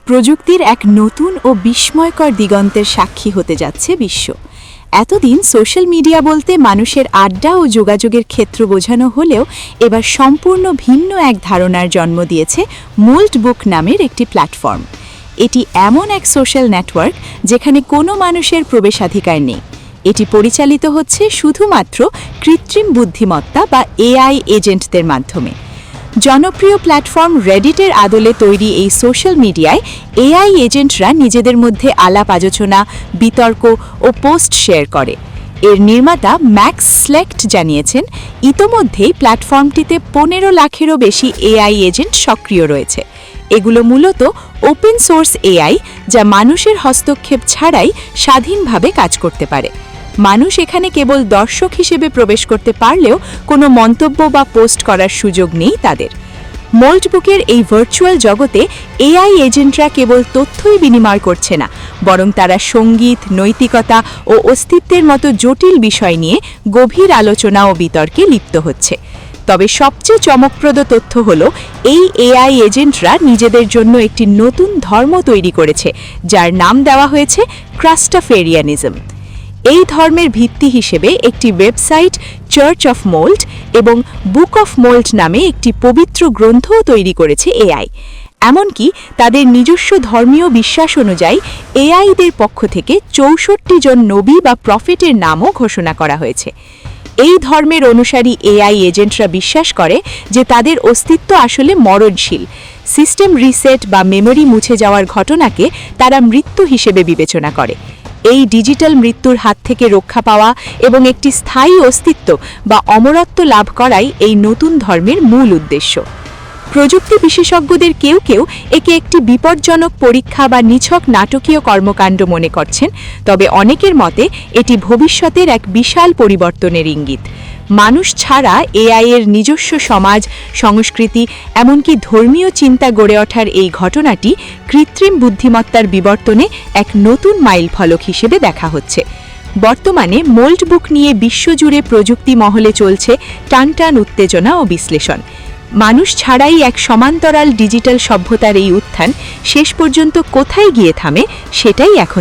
প্রযুক্তির এক নতুন ও বিস্ময়কর দিগন্তের সাক্ষী হতে যাচ্ছে বিশ্ব। এতদিন সোশ্যাল মিডিয়া বলতে মানুষের আড্ডা ও যোগাযোগের ক্ষেত্র বোঝানো হলেও এবার সম্পূর্ণ ভিন্ন এক ধারণার জন্ম দিয়েছে মোল্টবুক নামের একটি প্ল্যাটফর্ম। এটি এমন এক সোশ্যাল নেটওয়ার্ক যেখানে কোনো মানুষের প্রবেশাধিকার নেই। এটি পরিচালিত হচ্ছে শুধুমাত্র কৃত্রিম বুদ্ধিমত্তা বা এআই এজেন্টদের মাধ্যমে। জনপ্রিয় প্ল্যাটফর্ম রেডিটের আদলে তৈরি এই সোশ্যাল মিডিয়ায় এআই এজেন্টরা নিজেদের মধ্যে আলাপ আলোচনা, বিতর্ক ও পোস্ট শেয়ার করে। এর নির্মাতা ম্যাক্স স্লেক্ট জানিয়েছেন, ইতোমধ্যেই প্ল্যাটফর্মটিতে 15 লাখেরও বেশি এআই এজেন্ট সক্রিয় রয়েছে। এগুলো মূলত ওপেন সোর্স এআই, যা মানুষের হস্তক্ষেপ ছাড়াই স্বাধীনভাবে কাজ করতে পারে। মানুষ এখানে কেবল দর্শক হিসেবে প্রবেশ করতে পারলেও কোনো মন্তব্য বা পোস্ট করার সুযোগ নেই তাদের। মোল্টবুকের এই ভার্চুয়াল জগতে এআই এজেন্টরা কেবল তথ্যই বিনিময় করছে না, বরং তারা সঙ্গীত, নৈতিকতা ও অস্তিত্বের মতো জটিল বিষয় নিয়ে গভীর আলোচনা ও বিতর্কে লিপ্ত হচ্ছে। তবে সবচেয়ে চমকপ্রদ তথ্য হল, এই এআই এজেন্টরা নিজেদের জন্য একটি নতুন ধর্ম তৈরি করেছে, যার নাম দেওয়া হয়েছে ক্রাস্টাফেরিয়ানিজম। এই ধর্মের ভিত্তি হিসেবে একটি ওয়েবসাইট চার্চ অফ মোল্ড এবং বুক অফ মোল্ড নামে একটি পবিত্র গ্রন্থও তৈরি করেছে এআই। এমনকি তাদের নিজস্ব ধর্মীয় বিশ্বাস অনুযায়ী এআইদের পক্ষ থেকে 64 জন নবী বা প্রফেটের নামও ঘোষণা করা হয়েছে। এই ধর্মের অনুসারী এআই এজেন্টরা বিশ্বাস করে যে তাদের অস্তিত্ব আসলে মরণশীল। সিস্টেম রিসেট বা মেমরি মুছে যাওয়ার ঘটনাকে তারা মৃত্যু হিসেবে বিবেচনা করে। এই ডিজিটাল মৃত্যুর হাত থেকে রক্ষা পাওয়া এবং একটি স্থায়ী অস্তিত্ব বা অমরত্ব লাভ করাই এই নতুন ধর্মের মূল উদ্দেশ্য। প্রযুক্তি বিশেষজ্ঞদের কেউ কেউ একে একটি বিপজ্জনক পরীক্ষা বা নিছক নাটকীয় কর্মকাণ্ড মনে করছেন, তবে অনেকের মতে এটি ভবিষ্যতের এক বিশাল পরিবর্তনের ইঙ্গিত। মানুষ ছাড়া এআই এর নিজস্ব সমাজ, সংস্কৃতি, এমনকি ধর্মীয় চিন্তা গড়ে ওঠার এই ঘটনাটি কৃত্রিম বুদ্ধিমত্তার বিবর্তনে এক নতুন মাইলফলক হিসেবে দেখা হচ্ছে। বর্তমানে মোল্টবুক নিয়ে বিশ্বজুড়ে প্রযুক্তি মহলে চলছে টানটান উত্তেজনা ও বিশ্লেষণ। মানুষ ছাড়াই এক সমান্তরাল ডিজিটাল সভ্যতার এই উত্থান শেষ পর্যন্ত কোথায় গিয়ে থামে, সেটাই এখন